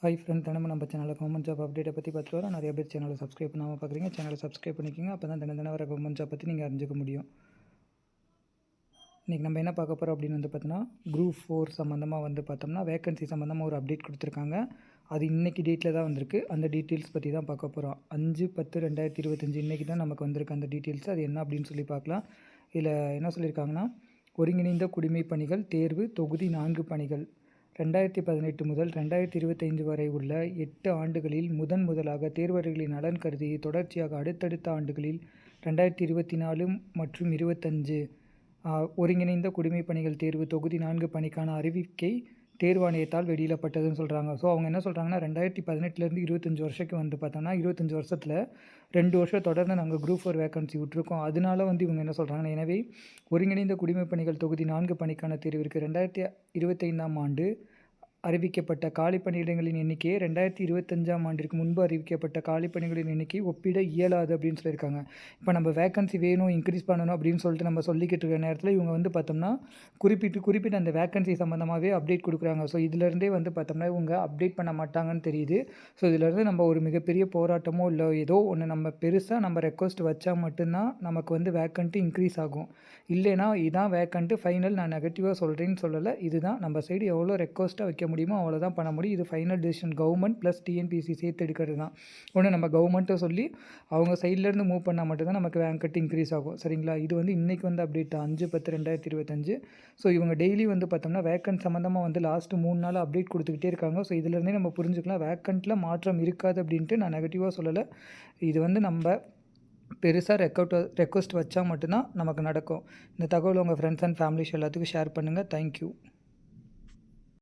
Hi friend, தினமும் நம்ம சேனலில் கவர்மெண்ட் ஜாப் அப்டேட்டை பற்றி பார்த்துட்டு வரோம். நிறைய பேர் சேனலை சப்ஸ்கிரைப் பண்ணாமல் பார்க்குறீங்க. சேனலை சப்ஸ்கிரைப் பண்ணிக்கோங்க. அப்போ தான் தினம் வர கவர்மெண்ட் ஜாப் பற்றி நீங்கள் அறிஞ்சிக்க முடியும். இன்றைக்கி நம்ம என்ன பார்க்க போகிறோம் அப்படின்னு பார்த்தோன்னா, குரூப் 4 சம்மந்தமாக பார்த்தோம்னா வேகன்சி சம்மந்தமாக ஒரு அப்டேட் கொடுத்துருக்காங்க. அது இன்றைக்கி டேட்டில் தான் வந்திருக்கு. அந்த டீட்டெயில்ஸ் பற்றி தான் பார்க்க போகிறோம். 5/10/2025 இன்றைக்கி தான் நமக்கு வந்திருக்கு அந்த டீட்டெயில்ஸ். அது என்ன அப்படின்னு சொல்லி பார்க்கலாம். இதில் என்ன சொல்லியிருக்காங்கன்னா, ஒருங்கிணைந்த குடிமை பணிகள் தேர்வு தொகுதி 4 பணிகள் 2018 முதல் 2025 வரை உள்ள 8 ஆண்டுகளில் முதலாக தேர்வர்களின் நலன் கருதி தொடர்ச்சியாக அடுத்தடுத்த ஆண்டுகளில் 2024 மற்றும் 25 ஒருங்கிணைந்த குடிமை பணிகள் தேர்வு தொகுதி 4 பணிக்கான அறிவிக்கை தேர்வாணையத்தால் வெளியிடப்பட்டதுன்னு சொல்கிறாங்க. ஸோ அவங்க என்ன சொல்கிறாங்கன்னா, 2018 25 வருஷத்துக்கு பார்த்தோன்னா 25 வருஷத்தில் 2 வருஷம் தொடர்ந்து நாங்கள் குரூப் 4 வேக்கன்சி விட்டுருக்கோம். அதனால இவங்க என்ன சொல்கிறாங்கன்னா, எனவே ஒருங்கிணைந்த குடிமை பணிகள் தொகுதி 4 பணிக்கான தேர்விற்கு 2025ஆம் ஆண்டு அறிவிக்கப்பட்ட காலி பணியிடங்களின் எண்ணிக்கையை 2025ஆம் ஆண்டிற்கு முன்பு அறிவிக்கப்பட்ட காலி பணிகளின் எண்ணிக்கை ஒப்பிட இயலாது அப்படின்னு சொல்லியிருக்காங்க. இப்போ நம்ம வேக்கன்சி வேணும், இன்க்ரீஸ் பண்ணணும் அப்படின்னு சொல்லிட்டு நம்ம சொல்லிக்கிட்டு இருக்கிற நேரத்தில் இவங்க பார்த்தோம்னா குறிப்பிட்ட அந்த வேக்கன்சி சம்மந்தமாகவே அப்டேட் கொடுக்குறாங்க. ஸோ இதிலேருந்தே பார்த்தோம்னா இவங்க அப்டேட் பண்ண மாட்டாங்கன்னு தெரியுது. ஸோ இதிலேருந்து நம்ம ஒரு மிகப்பெரிய போராட்டமோ இல்லை ஏதோ ஒன்று நம்ம பெருசாக நம்ம ரெக்வஸ்ட் வச்சா மட்டும்தான் நமக்கு வேக்கன்ட்டு இன்க்ரீஸ் ஆகும். இல்லைனா இதான் வேக்கன்ட்டு ஃபைனல், நான் நெகட்டிவாக சொல்கிறேன்னு சொல்லலை. இதுதான் நம்ம சைடு எவ்வளோ ரெக்வஸ்ட்டாக வைக்க முடியுமோ அவ்வளோதான் பண்ண முடியும். இது final decision government plus TNPSC சேர்த்து எடுக்கிறது தான். ஒன்று நம்ம கவர்மெண்ட்டை சொல்லி அவங்க சைட்லேருந்து மூவ் பண்ணால் மட்டும்தான் நமக்கு வேங்கட் இன்க்ரீஸ் ஆகும். சரிங்களா? இது இன்றைக்கி அப்டேட் 5/10/2025. ஸோ இவங்க டெய்லி பார்த்தோம்னா வேக்கன்ட் சம்மந்தமாக லாஸ்ட்டு 3 நாள் அப்டேட் கொடுத்துக்கிட்டே இருக்காங்க. ஸோ இதிலேருந்தே நம்ம புரிஞ்சுக்கலாம் வேக்கண்ட்டில் மாற்றம் இருக்காது அப்படின்ட்டு. நான் நெகட்டிவாக சொல்லலை. இது நம்ம பெருசாக ரெக்வஸ்ட் வச்சா மட்டும்தான் நமக்கு நடக்கும். இந்த தகவல் உங்கள் ஃப்ரெண்ட்ஸ் அண்ட் ஃபேமிலிஸ் எல்லாத்துக்கும் ஷேர் பண்ணுங்கள். தேங்க்யூ.